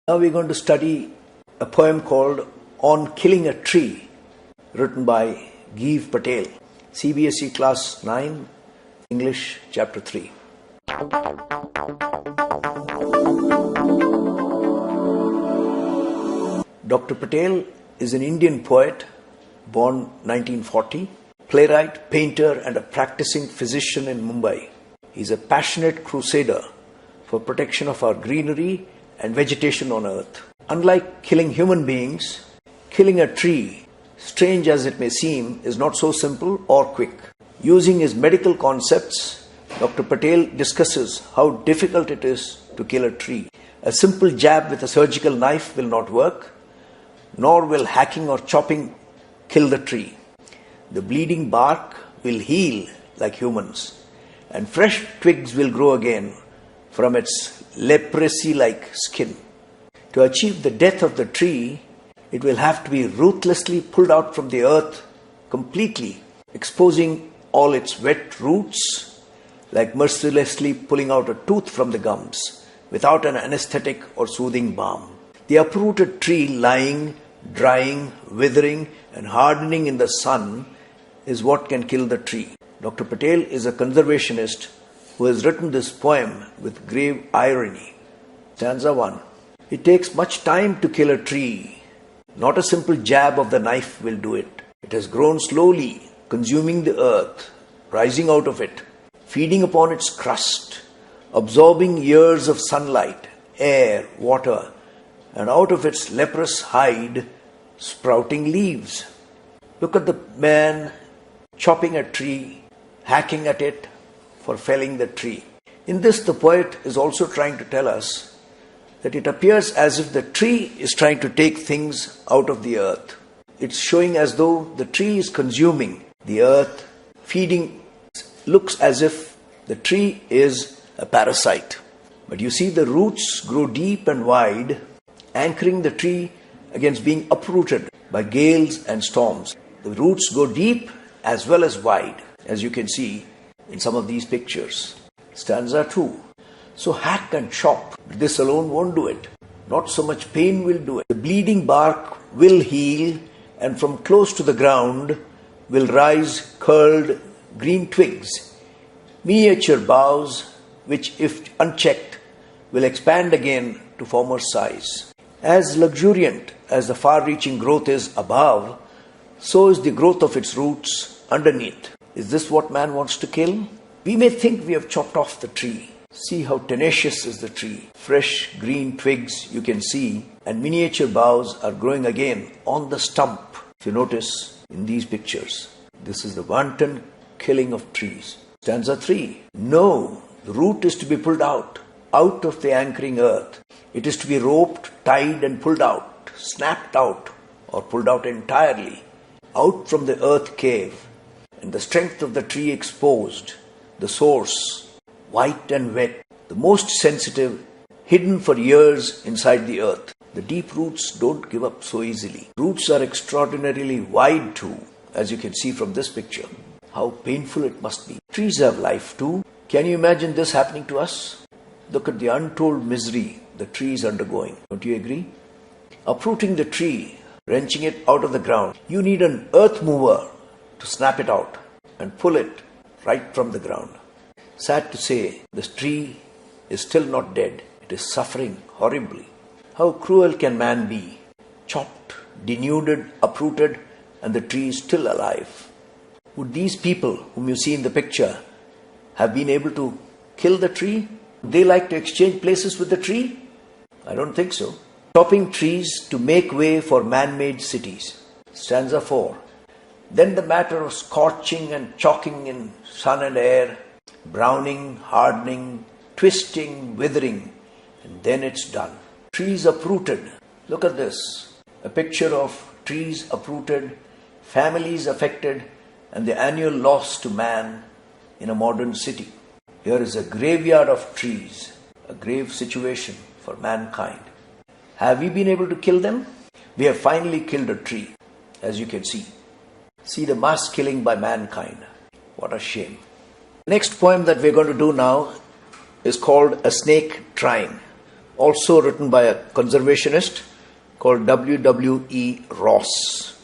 Now we're going to study a poem called On Killing a Tree, written by Geev Patel, CBSE Class 9, English, Chapter 3. Dr. Patel is an Indian poet, born 1940, playwright, painter, and a practicing physician in Mumbai. He is a passionate crusader for protection of our greenery and vegetation on earth. Unlike killing human beings, killing a tree, strange as it may seem, is not so simple or quick. Using his medical concepts, Dr. Patel discusses how difficult it is to kill a tree. A simple jab with a surgical knife will not work, nor will hacking or chopping kill the tree. The bleeding bark will heal like humans, and fresh twigs will grow again from its leprosy-like skin. To achieve the death of the tree, it will have to be ruthlessly pulled out from the earth completely, exposing all its wet roots, like mercilessly pulling out a tooth from the gums, without an anesthetic or soothing balm. The uprooted tree lying, drying, withering, and hardening in the sun is what can kill the tree. Dr. Patel is a conservationist who has written this poem with grave irony. Stanza 1. It takes much time to kill a tree. Not a simple jab of the knife will do it. It has grown slowly, consuming the earth, rising out of it, feeding upon its crust, absorbing years of sunlight, air, water, and out of its leprous hide, sprouting leaves. Look at the man chopping a tree, hacking at it for felling the tree. In this, the poet is also trying to tell us that it appears as if the tree is trying to take things out of the earth. It's showing as though the tree is consuming the earth, feeding. Looks as if the tree is a parasite. But you see the roots grow deep and wide, anchoring the tree against being uprooted by gales and storms. The roots go deep as well as wide, as you can see in some of these pictures. Stanza 2. So hack and chop, but this alone won't do it. Not so much pain will do it. The bleeding bark will heal, and from close to the ground will rise curled green twigs, miniature boughs, which if unchecked will expand again to former size. As luxuriant as the far-reaching growth is above, so is the growth of its roots underneath. Is this what man wants to kill? We may think we have chopped off the tree. See how tenacious is the tree. Fresh green twigs you can see, and miniature boughs are growing again on the stump. If you notice in these pictures, this is the wanton killing of trees. Stanza 3. No, the root is to be pulled out of the anchoring earth. It is to be roped, tied, and pulled out, snapped out, or pulled out entirely, out from the earth cave, and the strength of the tree exposed, the source, white and wet, the most sensitive, hidden for years inside the earth. The deep roots don't give up so easily. Roots are extraordinarily wide too, as you can see from this picture. How painful it must be. Trees have life too. Can you imagine this happening to us? Look at the untold misery the tree is undergoing. Don't you agree? Uprooting the tree, wrenching it out of the ground, you need an earth mover to snap it out and pull it right from the ground. Sad to say, this tree is still not dead. It is suffering horribly. How cruel can man be? Chopped, denuded, uprooted, and the tree is still alive. Would these people whom you see in the picture have been able to kill the tree? Would they like to exchange places with the tree? I don't think so. Chopping trees to make way for man-made cities. Stanza 4. Then the matter of scorching and chalking in sun and air, browning, hardening, twisting, withering, and then it's done. Trees uprooted. Look at this. A picture of trees uprooted, families affected, and the annual loss to man in a modern city. Here is a graveyard of trees, a grave situation for mankind. Have we been able to kill them? We have finally killed a tree, as you can see. See the mass killing by mankind. What a shame. Next poem that we're going to do now is called A Snake Trying. also written by a conservationist called W. W. E. Ross.